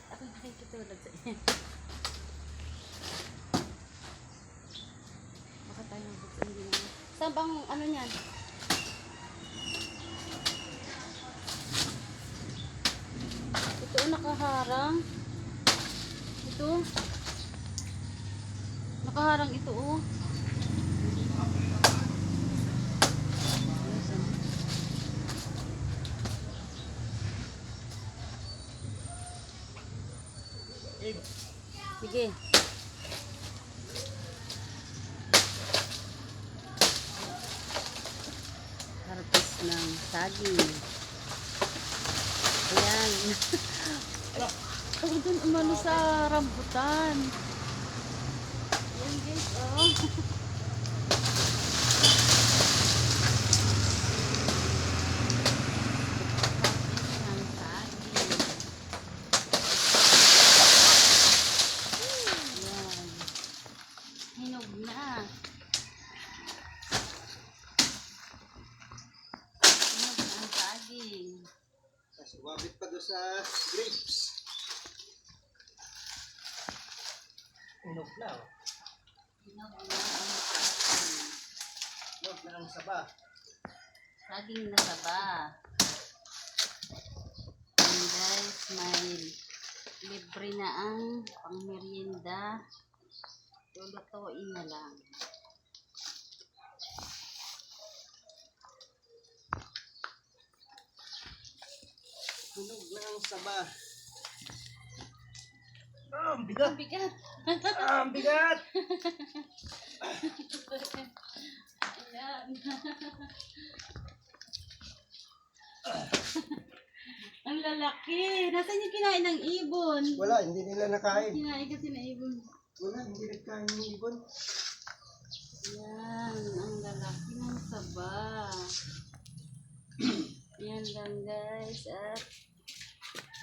ako nakikitulad sa inyo. Baka tayo magbuksan hindi naman. Saan bang ano niyan? Ito nakaharang. Ito. Nakaharang ito oh. Sige. Harvest ng saging. Ayan. Ay, doon umano sa rambutan. Ayan guys, oh. Hinog na. Hinog na ang saging. Tapos umabit pa doon sa grapes. Hinog na oh. Hinog na ang saging. Hinog na ang saba. Saging na saba. And guys, may libre na ang pangmerienda. Lulutuin na lang. Hinog na ang saba. Ah, ang bigat! Ang bigat! Ah, ang bigat! Ayan. Ang lalaki. Nasaan yung kinain ng ibon? Wala, hindi nila nakain. Kinain kasi na ibon. Wala, hindi nagkain ng ibon. Yan, ang lalaki ng saba. Yan lang guys. At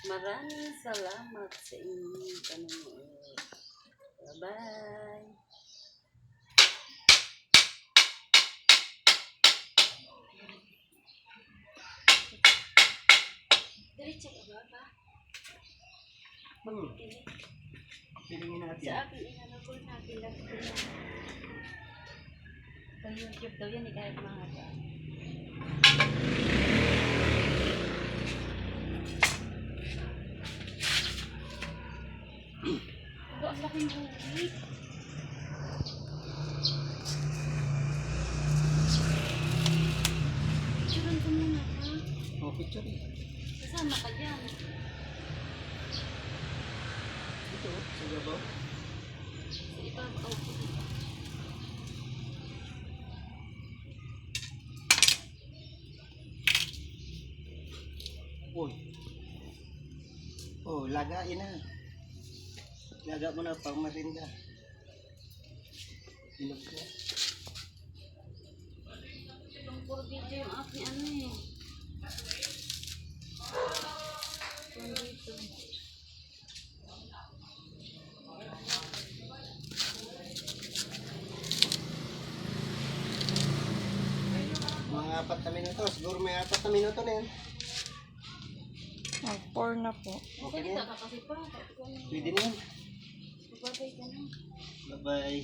maraming salamat sa inyong panonood. Bye-bye. Diretso ka ba? Pilingin natin. Sa akin, inanapol natin lang ito na. Sa YouTube daw yan, kahit mga ba. Ito, ang laking buwit. Picturean ko muna, ha? Oh, picture eh. Kasama ka dyan. Ito, sa gabaw. Sa ibabaw ko. Uy. Oh, lagain na. Laga mo na pang marinda. Hinog na. Itong puro video yung aking ano eh. Yung dito. Mga 4 na minuto. Siguro may 4 na minuto na yan. 4 na po. Okay na yan. Salita ka kasi pa. Pwede na yan. Babay ka na. Bye-bye.